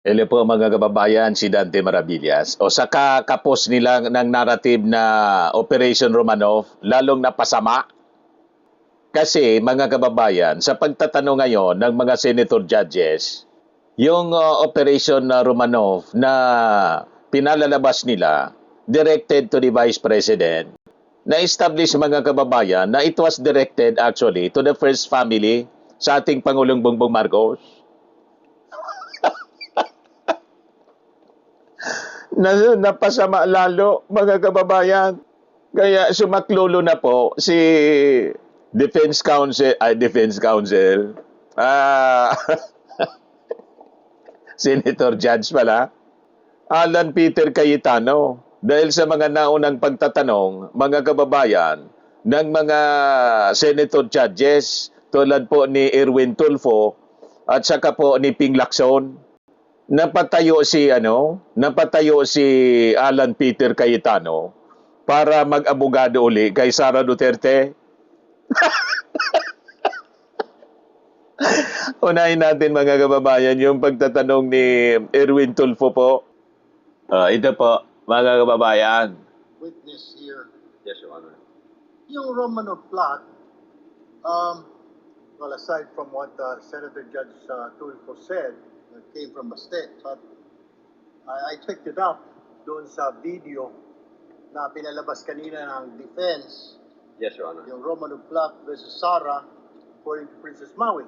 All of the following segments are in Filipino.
Hello po mga kababayan, si Dante Maravillas. O sa kakapos nila ng narrative na Operation Romanov, lalong napasama. Kasi mga kababayan, sa pagtatanong ngayon ng mga senator judges, yung Operation Romanov na pinalalabas nila, directed to the Vice President, na-establish mga kababayan na it was directed actually to the first family sa ating Pangulong Bongbong Marcos. Napasama lalo mga kababayan. Kaya sumaklulo na po si Defense Counsel, ah, Senator Judge pala, Alan Peter Cayetano. Dahil sa mga naunang pagtatanong, mga kababayan, ng mga Senator Judges, tulad po ni Erwin Tulfo at saka po ni Ping Lacson, napatayo si Alan Peter Cayetano para mag-abogado uli kay Sara Duterte. Unahin natin mga kababayan yung pagtatanong ni Erwin Tulfo po. Ito po mga kababayan. Witness here, Yes, Your Honor. yung Romanov plot, well, aside from what Senator Judge Tulfo said, that came from Baste, but I picked it up doon sa video na pinalabas kanina ng defense, Yes, Your Honor. yung Romanov plot versus Sara, according to Princess Maui.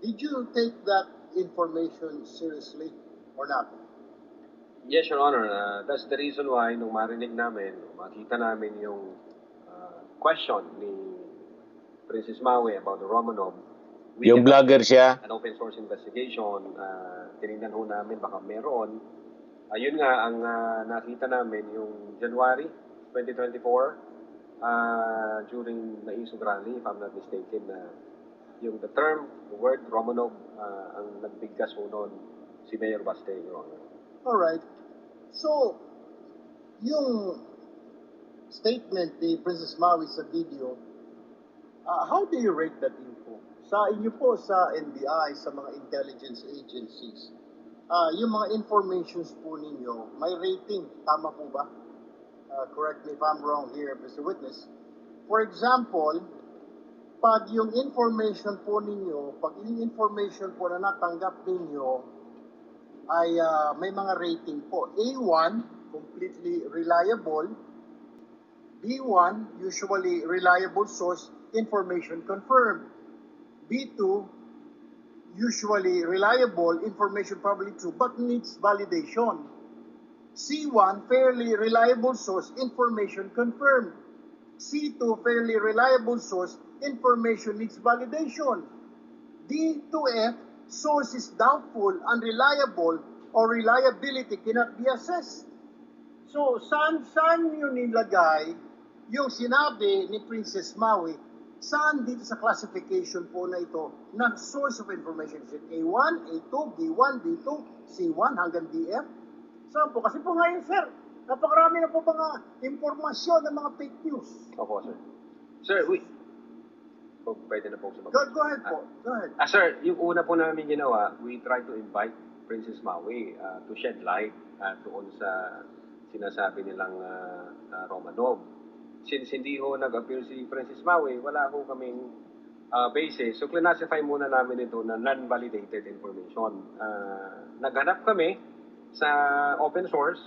Did you take that information seriously or not? Yes, Your Honor. That's the reason why nung marinig namin, makita namin yung question ni Princess Maui about the Romanov. Yung vlogger siya. An open source investigation, tinignan ho namin baka meron. Ayun nga, ang nakita namin yung January 2024, during Naisog Rally, if I'm not mistaken, yung the word Romanov, ang nagbigkas ho noon si Mayor Baste, Your Honor. Alright. So, yung statement ni Princess Maui sa video, how do you rate that info? Sa inyo po sa NBI, sa mga intelligence agencies, yung mga informations po ninyo, may rating, tama po ba? Correct me if I'm wrong here, Mr. Witness. For example, pag yung information po ninyo, pag yung information po na natanggap ninyo, ay may mga rating po. A1, completely reliable. B1, usually reliable source, information confirmed. B2, usually reliable, information probably true, but needs validation. C1, fairly reliable source, information confirmed. C2, fairly reliable source, information needs validation. D to F, source is doubtful, unreliable, or reliability cannot be assessed. So, saan yun nilagay yung sinabi ni Princess Maui? Saan dito sa classification po na ito na source of information? Is it A1, A2, B1, B2, C1 hanggang DF? Saan po? Kasi po ngayon, sir, napakarami na po mga impormasyon ng mga fake news. Opo, sir. Sir, pwede na po sumagot. Go ahead po. Go ahead. Sir, yung una po namin ginawa, we tried to invite Princess Maui to shed light doon sa sinasabi nilang Romanov. Since hindi ho nag-appear si Princess Maui, wala ho kaming basis. So, classify muna namin ito na non-validated information. Naghanap kami sa open source.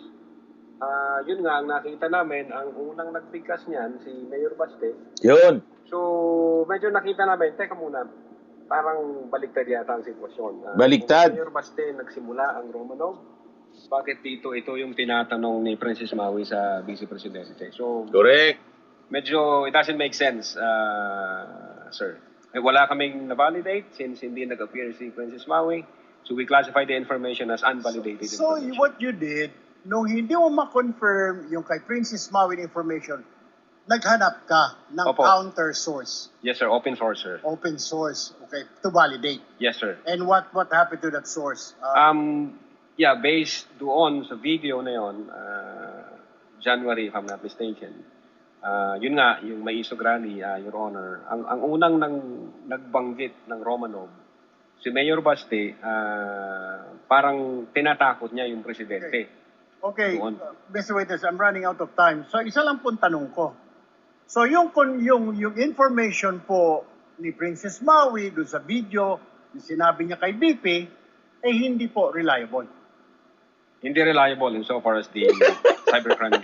Yun nga, ang nakita namin, ang unang nagbigkas niyan, si Mayor Baste. Yun. So, medyo nakita namin, teka muna, parang baliktad yata ang sitwasyon. Baliktad? Kung Mayor Baste nagsimula ang Romanov, bakit dito ito yung tinatanong ni Princess Maui sa Vice Presidente? So, Correct. medyo it doesn't make sense, sir. Wala kaming na-validate since hindi nag-appear si Princess Maui. So, we classify the information as unvalidated So, information. what you did, nung hindi mo ma-confirm yung kay Princess Maui information, naghanap ka ng Opo. counter source, Yes, sir. Open source, sir. open source, okay, to validate. Yes, sir. And what happened to that source? Yeah, based doon sa video na yon, January, if I'm not mistaken, yun nga, yung Maisog Rally, Your Honor, ang unang nagbanggit ng Romanov Si Mayor Baste, parang tinatakot niya yung presidente. Okay, Doon. Mr. Witness, I'm running out of time. So isa lang pong tanong ko. So yung information po ni Princess Maui doon sa video, yung sinabi niya kay BP, eh hindi po reliable. Hindi reliable in so far as the cybercrime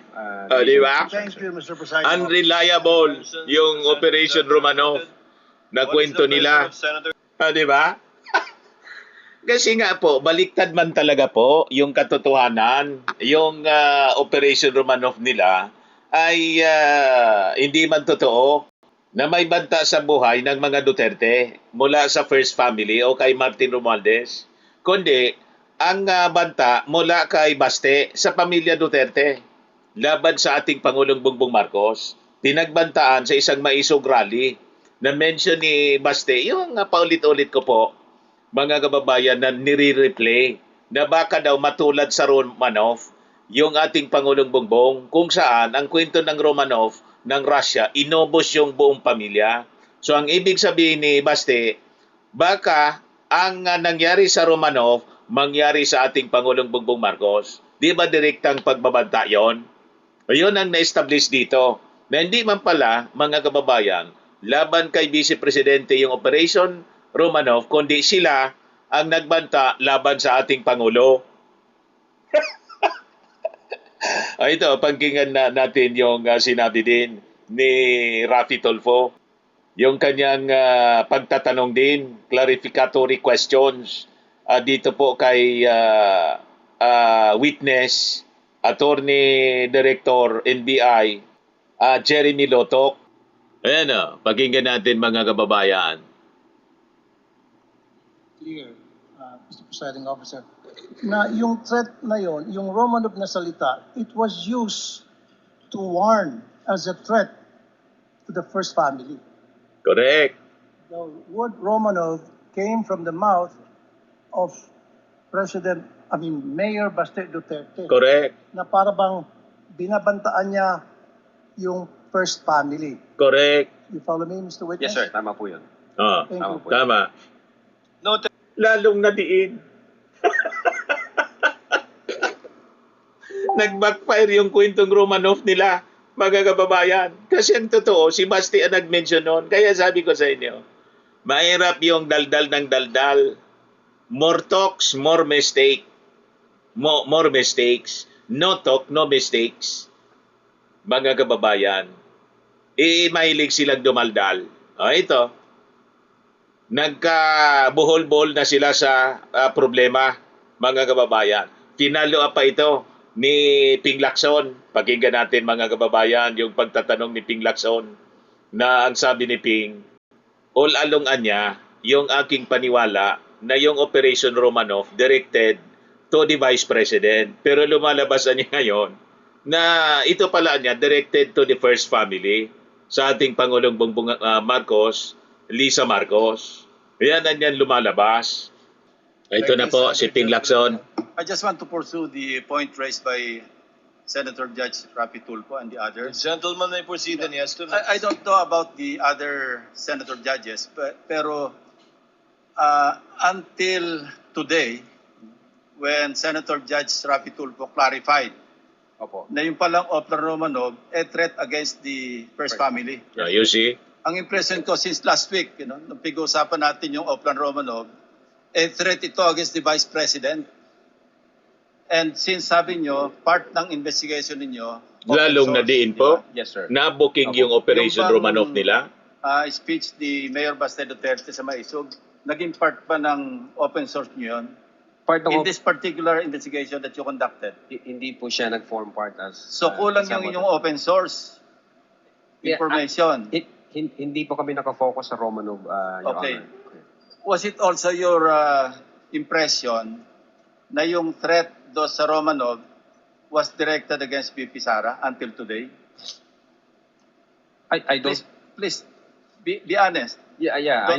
Di ba? Thank you, Mr. President. Unreliable yung Operation Romanov na kwento nila. Di ba? Kasi nga po, baliktad man talaga po yung katotohanan, yung Operation Romanov nila ay hindi man totoo na may banta sa buhay ng mga Duterte mula sa First Family o kay Martin Romualdez, kundi ang banta mula kay Baste sa pamilya Duterte laban sa ating Pangulong Bongbong Marcos. Pinagbantaan sa isang maisog rally na mention ni Baste, yung paulit-ulit ko po, mga kababayan, na nire-replay na baka daw matulad sa Romanov yung ating Pangulong Bongbong, kung saan ang kwento ng Romanov ng Russia, inobos yung buong pamilya. So ang ibig sabihin ni Baste, baka ang nangyari sa Romanov, mangyari sa ating Pangulong Bongbong Marcos. Di ba direktang pagbabanta yon? Yun ang na-establish dito. Na hindi man pala, mga kababayan, laban kay Vice Presidente yung Operation Romanov, kundi sila ang nagbanta laban sa ating Pangulo. Ito, pangkingan natin yung sinabi din ni Raffy Tulfo. Yung kanyang pagtatanong din, clarificatory questions dito po kay witness, Attorney Director NBI, Jeremy Lotok. Ayan pakinggan natin mga kababayan. Clear, Mr. Presiding Officer, na yung threat na yon, yung Romanov na salita, it was used to warn as a threat to the First Family. Correct. The word Romanov came from the mouth of Mayor Baste Duterte, Correct. na para bang binabantaan niya yung First Family. Correct. You follow me, Mr. Witness? Yes, sir. Tama po yun. Thank Tama you. po. Tama. Noted. Lalong nadiin. Nag-backfire yung kwentong Romanov nila, mga kababayan. Kasi ang totoo, si Basti ang nag-mention noon. Kaya sabi ko sa inyo, mahirap yung daldal ng daldal. More talks, more mistake. More mistakes. No talk, no mistakes. Mga kababayan, mahilig silang dumaldal. Ito, nagkabuhol-buhol na sila sa problema, mga kababayan. Pinalo pa ito ni Ping Lacson. Pakinggan natin, mga kababayan, yung pagtatanong ni Ping Lacson na ang sabi ni Ping, all along anya, yung aking paniwala na yung Operation Romanov directed to the Vice President. Pero lumalabas niya ngayon na ito pala niya directed to the First Family sa ating Pangulong Bongbong Marcos, Lisa Marcos. Yan yan lumalabas. Ito na po si Ping Lacson. I just want to pursue the point raised by Senator Judge Raffy Tulfo and the others. The gentleman may proceed and he has to. I don't know about the other senator judges, pero until today, when Senator Judge Raffy Tulfo clarified Opo. na yung palang Oplan Romanov a threat against the First Family. You see? Ang impression ko since last week, nung pag-uusapan natin yung Oplan Romanov, a threat ito against the Vice President. And since sabi nyo, part ng investigation ninyo, Lalong nadiin po Yes, sir. na booking yung Operation Yung bang, Romanov nila. Speech ni Mayor Baste Duterte sa Maisog, naging part pa ng open source nyo yun? Part ng In this particular investigation that you conducted? hindi po siya nag-form part as... So kulang yung inyong open source information. Hindi po kami nakafocus sa Romanov, Your Okay. Honor. Was it also your impression na yung threat do sa Romanov was directed against VP Sara until today? I don't... Please be honest. Yeah.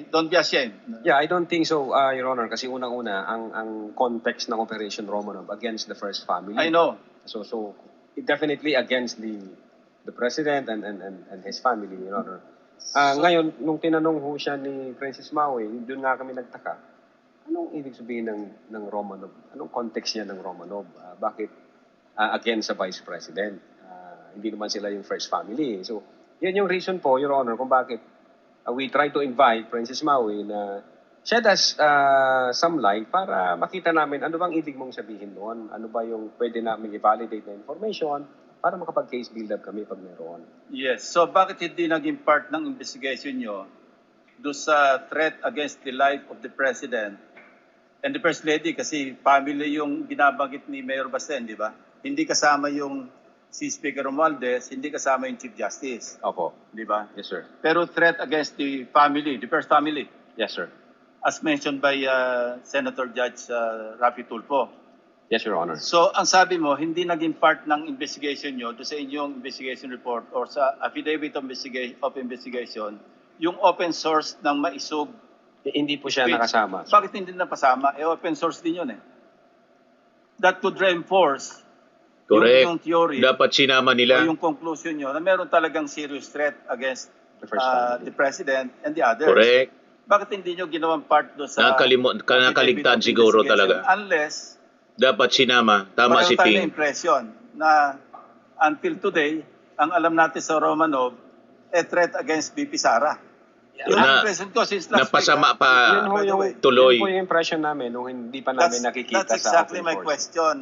Don't be ashamed. Yeah, I don't think so, Your Honor, kasi unang-una, ang context ng Operation Romanov against the First Family. I know. So definitely against the President and his family, Your Honor. Ngayon, nung tinanong ho siya ni Francis Maui, doon nga kami nagtaka. Anong ibig sabihin ng Romanov? Anong context niya ng Romanov? Bakit against sa Vice President? Hindi naman sila yung first family. So, yan yung reason po, Your Honor, kung bakit we try to invite Francis Maui na shed us some light para makita namin ano bang ibig mong sabihin doon. Ano ba yung pwede namin i-validate na information para makapag-case build-up kami pag meron. Yes. So bakit hindi naging part ng investigation nyo do sa threat against the life of the President and the First Lady? Kasi family yung binabanggit ni Mayor Basten, di ba? Hindi kasama yung si Speaker Romualdez, hindi kasama yung Chief Justice. Opo. Di ba? Yes, sir. Pero threat against the family, the First Family, Yes, sir. as mentioned by Senator Judge Rafi Tulfo. Yes, Your Honor. So, ang sabi mo, hindi naging part ng investigation nyo doon sa inyong investigation report or sa affidavit of investigation, yung open source ng maisog. Hindi po siya Which- nakasama. Bakit hindi napasama? Open source din yun eh. That could reinforce Correct. yung theory Dapat sinama o nila. yung conclusion nyo na meron talagang serious threat against The first family. the President and the others. Correct. Bakit hindi nyo ginawang part doon sa Nakaligtaan affidavit of siguro investigation? talaga. Unless Dapat sinama. Tama si pareho tayo na Ping. impression na until today, ang alam natin sa Romanov, threat against BP Sara. Yun ang Na- impression ko since last Napasama week. pa Yun ho by the yung, way. tuloy. Yun po yung impression namin nung hindi pa namin nakikita That's sa exactly open my source. question,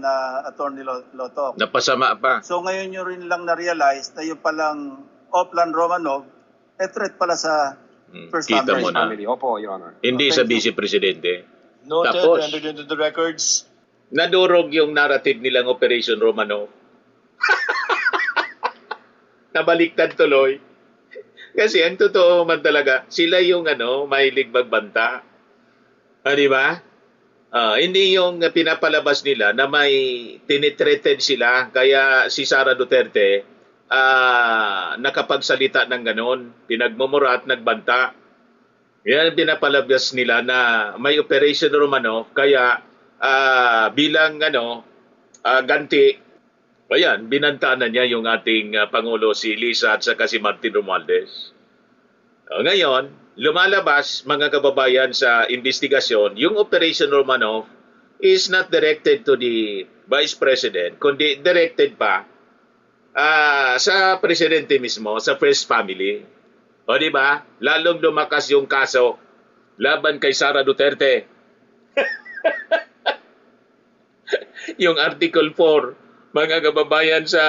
Attorney Loto. Napasama pa. So ngayon nyo rin lang na-realize na yung palang Oplan Romanov, threat pala sa First Kita Family. mo First na. family. Opo, Your Honor. Hindi Thank sa you. Vice Presidente. Noted, Tapos? entered into the records. Nadurog yung narrative nilang Operation Romanov. Nabaliktad tuloy. Kasi ang totoo man talaga, sila yung mahilig magbanta. Di ba? Hindi yung pinapalabas nila na may tinitreated sila. Kaya si Sara Duterte nakapagsalita ng ganon. Pinagmumura at nagbanta. Yan ang pinapalabas nila na may Operation Romanov. Kaya bilang ganti, ayan, binanta na niya yung ating Pangulo si Lisa at saka si Martin Romualdez. Ngayon, lumalabas mga kababayan sa investigasyon, yung Operation Romanov is not directed to the Vice President, kundi directed pa sa Presidente mismo, sa First Family. O di ba? Lalong lumakas yung kaso laban kay Sara Duterte. Yung Article 4, mga kababayan sa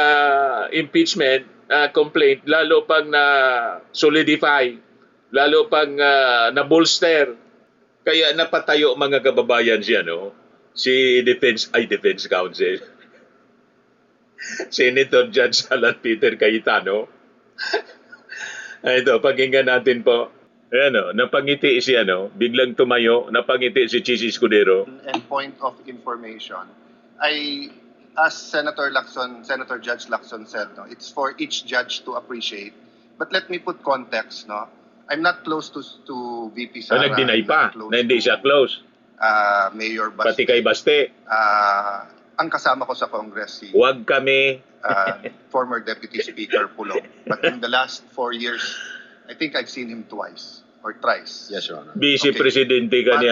impeachment complaint, lalo pang na-solidify, lalo pang na-bolster. Kaya napatayo mga kababayan siya, si Defense Counsel. Senator Judge Alan Peter Cayetano. Ito, pakinggan natin po. Ayan, napangiti si biglang tumayo, napangiti si Chis Escudero. And point of information, as Senator Judge Lacson said, it's for each judge to appreciate. But let me put context, I'm not close to VP Sara. Nag-deny pa I'm not close na hindi to, siya close. Mayor Baste. Pati kay Baste. Ang kasama ko sa Congress si Huwag kami. former Deputy Speaker Pulong. But in the last 4 years, I think I've seen him twice or thrice. Yes, Your Honor. Vice Okay. Presidente ka ni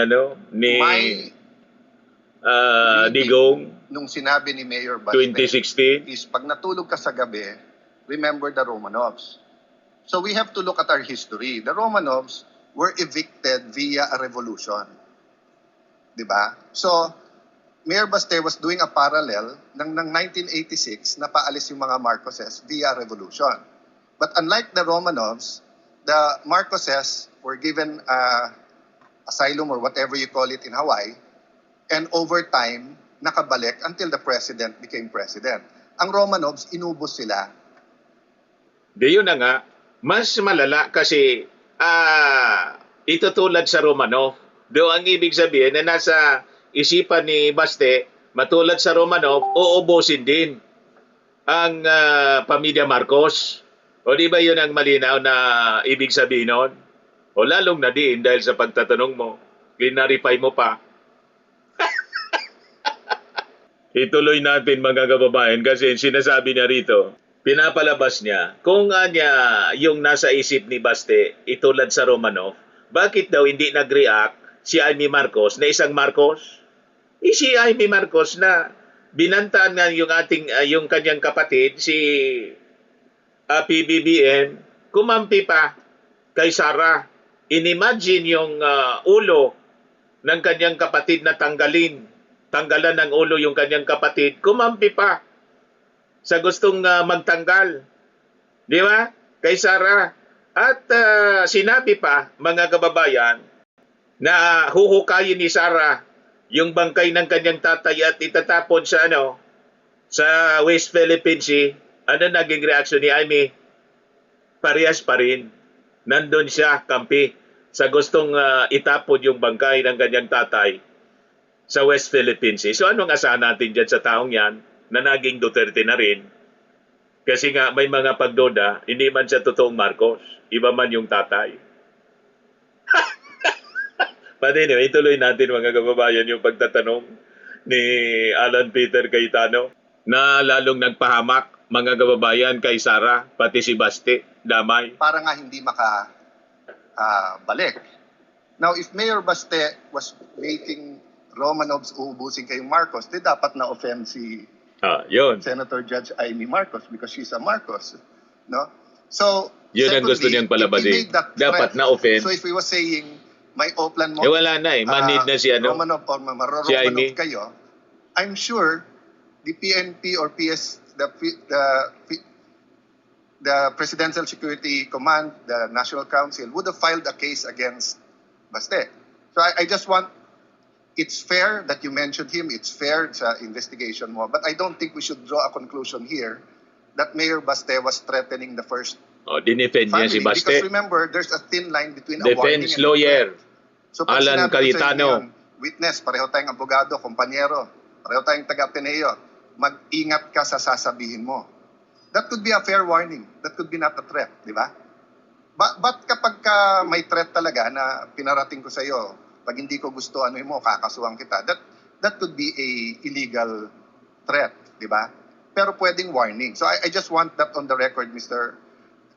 ni My Digong nung sinabi ni Mayor Baste 2016. is pag natulog ka sa gabi, remember the Romanovs. So we have to look at our history. The Romanovs were evicted via a revolution. Diba? So, Mayor Baste was doing a parallel ng 1986 na paalis yung mga Marcoses via revolution. But unlike the Romanovs, the Marcoses were given asylum or whatever you call it in Hawaii, and over time, nakabalik until the president became president. Ang Romanovs, inubos sila. Di yun na nga, mas malala kasi itutulad sa Romanov. Do ang ibig sabihin na nasa isipan ni Baste, matulad sa Romanov, uubusin din ang pamilya Marcos. O di ba yun ang malinaw na ibig sabihin nun? O lalong na din dahil sa pagtatanong mo, clarify mo pa. Ituloy natin mga kababayan kasi sinasabi niya rito, pinapalabas niya kung niya yung nasa isip ni Baste itulad sa Romanov, bakit daw hindi nag-react si Amy Marcos na isang Marcos? Si Amy Marcos na binantaan nga yung yung kanyang kapatid si PBBM, kumampi pa kay Sara. Inimagine yung ulo ng kanyang kapatid na tanggalan ng ulo yung kanyang kapatid, kumampi pa sa gustong magtanggal. Di ba? Kay Sara. At sinabi pa, mga kababayan, na huhukayin ni Sara yung bangkay ng kanyang tatay at itatapon sa sa West Philippine Sea. Ano naging reaksyon ni Amy? Parehas pa rin. Nandun siya, kampi, sa gustong itapon yung bangkay ng kanyang tatay sa West Philippine Sea. So anong asahan natin dyan sa taong yan na naging Duterte na rin? Kasi nga may mga pagdoda, hindi man siya totoong Marcos, iba man yung tatay. But anyway, ituloy natin mga kababayan yung pagtatanong ni Alan Peter Cayetano na lalong nagpahamak mga kababayan kay Sara, pati si Baste, damay. Para nga hindi balik. Now, if Mayor Baste was making Romanovs uubusin kay Marcos, di dapat na-offend si Yun. Senator Judge Amy Marcos because she's a Marcos. No? So, Yun ang gusto niyang palabasin. Dapat na-offend. So, if we was saying, may oplan mo, wala na manid na si Romanov or si Amy. Romanov kayo, I'm sure the PNP or the Presidential Security Command, the National Council, would have filed a case against Baste. So I just want, it's fair that you mentioned him, it's fair sa investigation mo, but I don't think we should draw a conclusion here that Mayor Baste was threatening the first dinefend niya si family. Baste. Because remember, there's a thin line between a warning Defense and a lawyer, threat. So pag Alan sinabi ko sa inyo Cayetano. yun, witness, pareho tayong abogado, kompanyero, pareho tayong taga-Ateneo, mag-ingat ka sa sasabihin mo. That could be a fair warning. That could be not a threat, di ba? But kapag may threat talaga na pinarating ko sa iyo, pag hindi ko gusto mo, kakasuhan kita, that could be a illegal threat, di ba? Pero pwedeng warning. So I just want that on the record, Mr.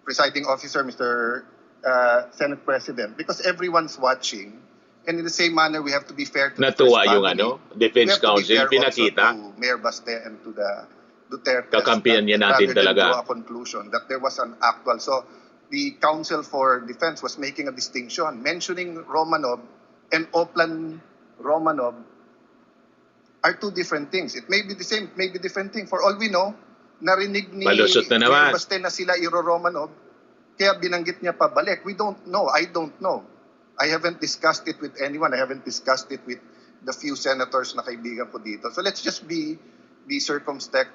Presiding Officer, Mr. Senate President, because everyone's watching. And in the same manner, we have to be fair to Natuwa the first yung family. Defense We have to be Council, fair pinakita. also to Mayor Baste and to the Duterte. Kakampihan niya natin rather than talaga. draw a conclusion that there was an actual. So the Council for Defense was making a distinction, mentioning Romanov and Oplan Romanov are two different things. It may be the same, it may be different thing. For all we know, narinig ni Malusot na naman. Mayor Baste na sila Romanov, kaya binanggit niya pabalik. We don't know. I don't know. I haven't discussed it with anyone. I haven't discussed it with the few senators na kaibigan ko dito. So let's just be circumspect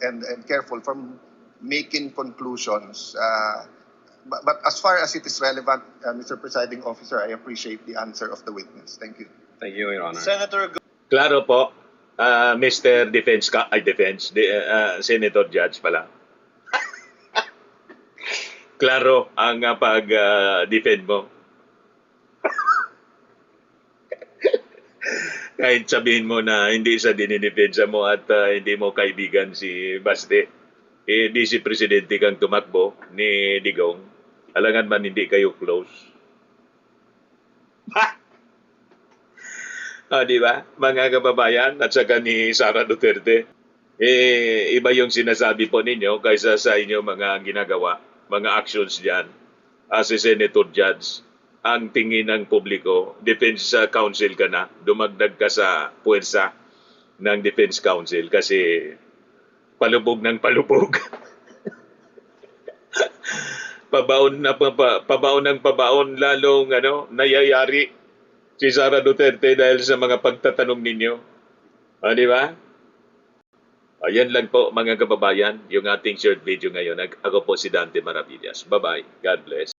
and careful from making conclusions. But as far as it is relevant, Mr. Presiding Officer, I appreciate the answer of the witness. Thank you. Thank you, Your Honor. Senator Klaro po, Mr. Senator Judge pala. Klaro ang pag-defend mo. Kahit sabihin mo na hindi sa dinidefensa mo at hindi mo kaibigan si Baste, di si Presidente kang tumakbo ni Digong, alangan man hindi kayo close. Di ba? Mga kababayan at saka ni Sara Duterte, iba yung sinasabi po ninyo kaysa sa inyo mga ginagawa, mga actions dyan. As a Senator Judge, ang tingin ng publiko, Defense Council ka na, dumagdag ka sa puwersa ng Defense Council kasi palubog ng palubog. pabaon ng pabaon, lalong nayayari si Sara Duterte dahil sa mga pagtatanong ninyo. Di ba? Ayan lang po mga kababayan, yung ating short video ngayon. Ako po si Dante Maravillas. Bye-bye. God bless.